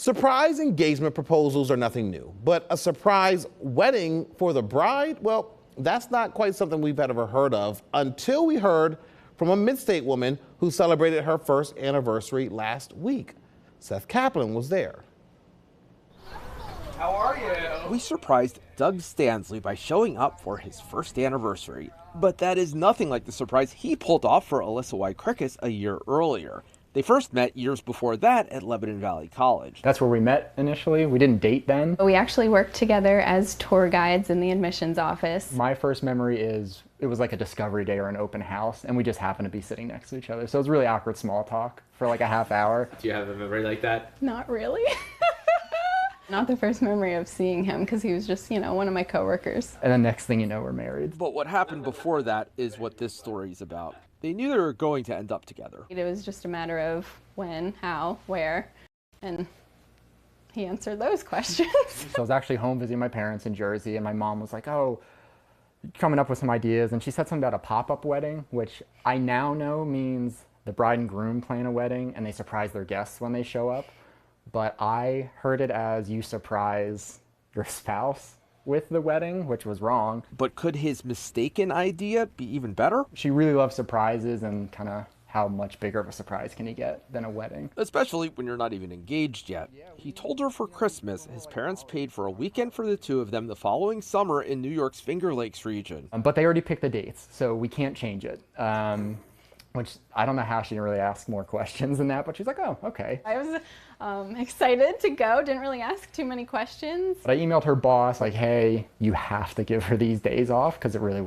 Surprise engagement proposals are nothing new, but a surprise wedding for the bride, well, that's not quite something we've ever heard of until we heard from a Midstate woman who celebrated her first anniversary last week. Seth Kaplan was there. How are you? We surprised Doug Stanley by showing up for his first anniversary. But that is nothing like the surprise he pulled off for Alyssa Wycricus a year earlier. They first met years before that at Lebanon Valley College. That's where we met initially. We didn't date then. We actually worked together as tour guides in the admissions office. My first memory is it was like a discovery day or an open house, and we just happened to be sitting next to each other. So it was really awkward small talk for like a half hour. Do you have a memory like that? Not really. Not the first memory of seeing him, because he was just, one of my coworkers. And then next thing you know, we're married. But what happened before that is what this story is about. They knew they were going to end up together. It was just a matter of when, how, where, and he answered those questions. So I was actually home visiting my parents in Jersey, and my mom was like, oh, coming up with some ideas. And she said something about a pop-up wedding, which I now know means the bride and groom plan a wedding, and they surprise their guests when they show up. But I heard it as you surprise your spouse with the wedding, which was wrong. But could his mistaken idea be even better? She really loves surprises, and kind of how much bigger of a surprise can you get than a wedding? Especially when you're not even engaged yet. He told her for Christmas his parents paid for a weekend for the two of them the following summer in New York's Finger Lakes region. But they already picked the dates, so we can't change it. Which I don't know how she didn't really ask more questions than that, but she's like, oh, okay. I was excited to go, didn't really ask too many questions. But I emailed her boss like, hey, you have to give her these days off, because it really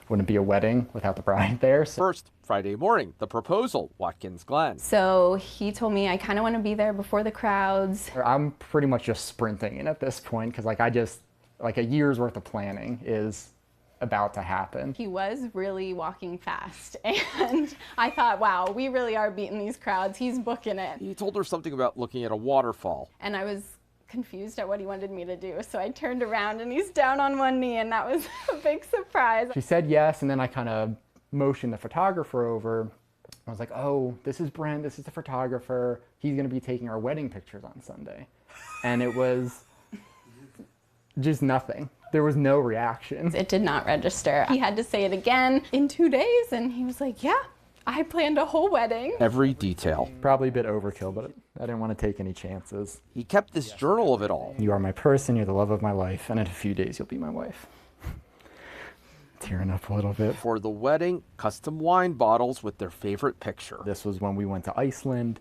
wouldn't be a wedding without the bride there. So. First, Friday morning, the proposal, Watkins Glen. So he told me I kind of want to be there before the crowds. I'm pretty much just sprinting in at this point, because like a year's worth of planning is about to happen. He was really walking fast, and I thought, wow, we really are beating these crowds. He's booking it. He told her something about looking at a waterfall. And I was confused at what he wanted me to do, so I turned around and he's down on one knee, and that was a big surprise. She said yes, and then I kind of motioned the photographer over. I was like, oh, this is Brent, this is the photographer. He's gonna be taking our wedding pictures on Sunday. And it was just nothing. There was no reaction. It did not register. He had to say it again in 2 days, and he was like, yeah, I planned a whole wedding. Every detail. Probably a bit overkill, but I didn't want to take any chances. He kept this journal of it all. You are my person, you're the love of my life, and in a few days you'll be my wife. Tearing up a little bit. For the wedding, custom wine bottles with their favorite picture. This was when we went to Iceland.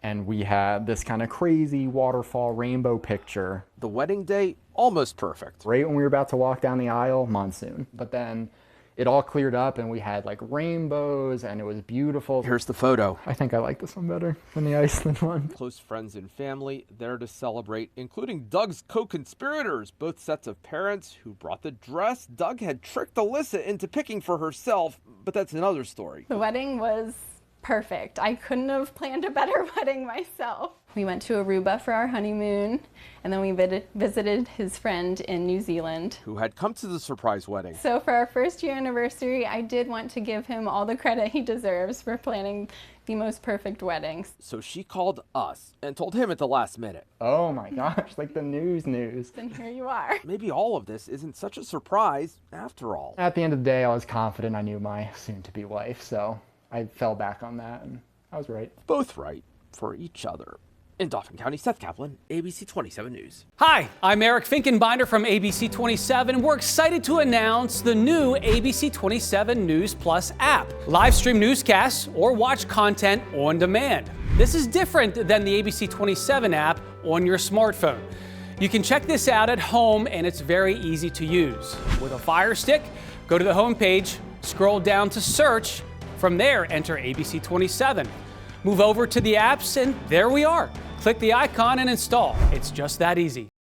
And we had this kind of crazy waterfall rainbow picture. The wedding day, almost perfect. Right when we were about to walk down the aisle, monsoon. But then it all cleared up and we had like rainbows and it was beautiful. Here's the photo. I think I like this one better than the Iceland one. Close friends and family there to celebrate, including Doug's co-conspirators, both sets of parents who brought the dress Doug had tricked Alyssa into picking for herself, but that's another story. The wedding was perfect. I couldn't have planned a better wedding myself. We went to Aruba for our honeymoon, and then we visited his friend in New Zealand, who had come to the surprise wedding. So for our first year anniversary, I did want to give him all the credit he deserves for planning the most perfect weddings. So she called us and told him at the last minute. Oh my gosh, like the news. And here you are. Maybe all of this isn't such a surprise after all. At the end of the day, I was confident I knew my soon-to-be wife, so I fell back on that, and I was right. Both right for each other. In Dauphin County, Seth Kaplan, ABC 27 News. Hi, I'm Eric Finkenbinder from ABC 27, and we're excited to announce the new ABC 27 News Plus app. Live stream newscasts or watch content on demand. This is different than the ABC 27 app on your smartphone. You can check this out at home, and it's very easy to use. With a Fire Stick, go to the homepage, scroll down to search. From there, enter ABC 27. Move over to the apps, and there we are. Click the icon and install. It's just that easy.